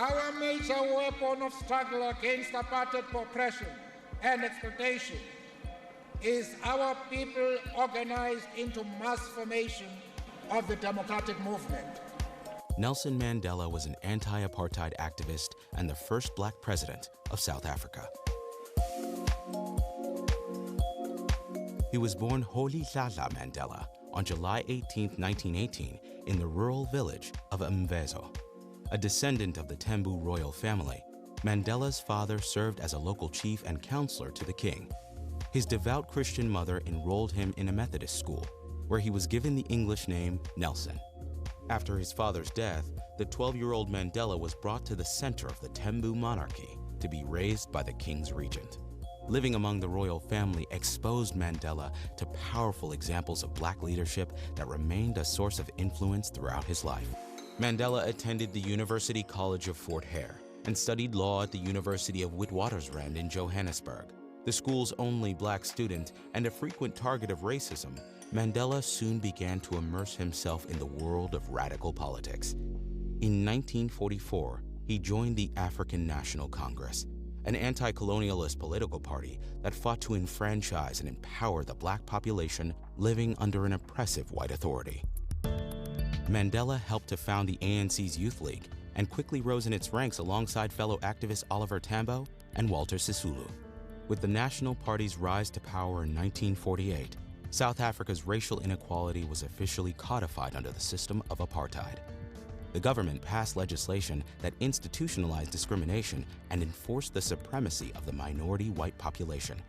Our major weapon of struggle against apartheid oppression and exploitation is our people organized into mass formation of the democratic movement. Nelson Mandela was an anti-apartheid activist and the first black president of South Africa. He was born Rolihlahla Mandela on July 18, 1918, in the rural village of Mvezo. A descendant of the Tembu royal family, Mandela's father served as a local chief and counselor to the king. His devout Christian mother enrolled him in a Methodist school, where he was given the English name Nelson. After his father's death, the 12-year-old Mandela was brought to the center of the Tembu monarchy to be raised by the king's regent. Living among the royal family exposed Mandela to powerful examples of black leadership that remained a source of influence throughout his life. Mandela attended the University College of Fort Hare and studied law at the University of Witwatersrand in Johannesburg. The school's only black student and a frequent target of racism, Mandela soon began to immerse himself in the world of radical politics. In 1944, he joined the African National Congress, an anti-colonialist political party that fought to enfranchise and empower the black population living under an oppressive white authority. Mandela helped to found the ANC's Youth League and quickly rose in its ranks alongside fellow activists Oliver Tambo and Walter Sisulu. With the National Party's rise to power in 1948, South Africa's racial inequality was officially codified under the system of apartheid. The government passed legislation that institutionalized discrimination and enforced the supremacy of the minority white population.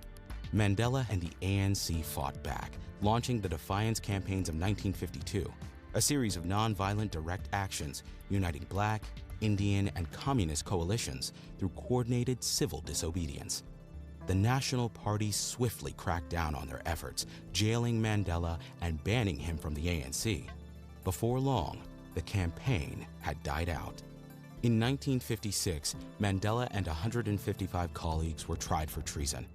Mandela and the ANC fought back, launching the Defiance Campaigns of 1952, a series of nonviolent direct actions uniting black, Indian, and communist coalitions through coordinated civil disobedience. The National Party swiftly cracked down on their efforts, jailing Mandela and banning him from the ANC. Before long, the campaign had died out. In 1956, Mandela and 155 colleagues were tried for treason.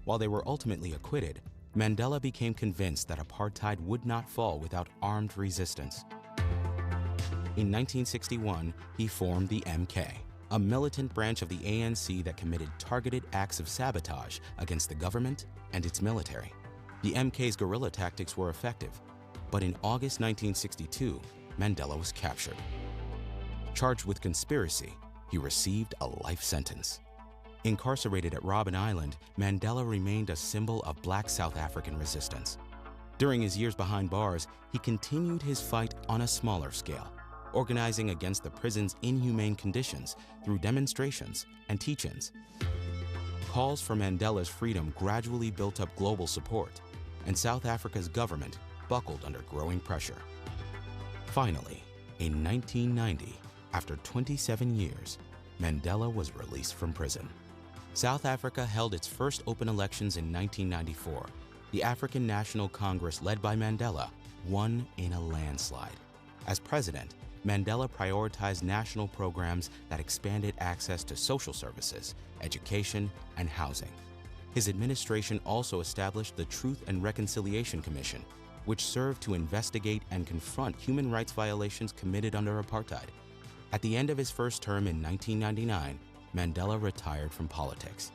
While they were ultimately acquitted, Mandela became convinced that apartheid would not fall without armed resistance. In 1961, he formed the MK, a militant branch of the ANC that committed targeted acts of sabotage against the government and its military. The MK's guerrilla tactics were effective, but in August 1962, Mandela was captured. Charged with conspiracy, he received a life sentence. Incarcerated at Robben Island, Mandela remained a symbol of black South African resistance. During his years behind bars, he continued his fight on a smaller scale, organizing against the prison's inhumane conditions through demonstrations and teach-ins. Calls for Mandela's freedom gradually built up global support, and South Africa's government buckled under growing pressure. Finally, in 1990, after 27 years, Mandela was released from prison. South Africa held its first open elections in 1994. The African National Congress, led by Mandela, won in a landslide. As president, Mandela prioritized national programs that expanded access to social services, education, and housing. His administration also established the Truth and Reconciliation Commission, which served to investigate and confront human rights violations committed under apartheid. At the end of his first term in 1999, Mandela retired from politics.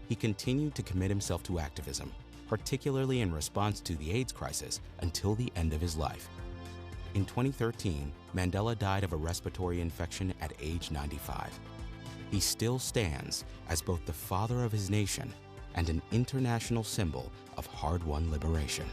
He continued to commit himself to activism, particularly in response to the AIDS crisis, until the end of his life. In 2013, Mandela died of a respiratory infection at age 95. He still stands as both the father of his nation and an international symbol of hard-won liberation.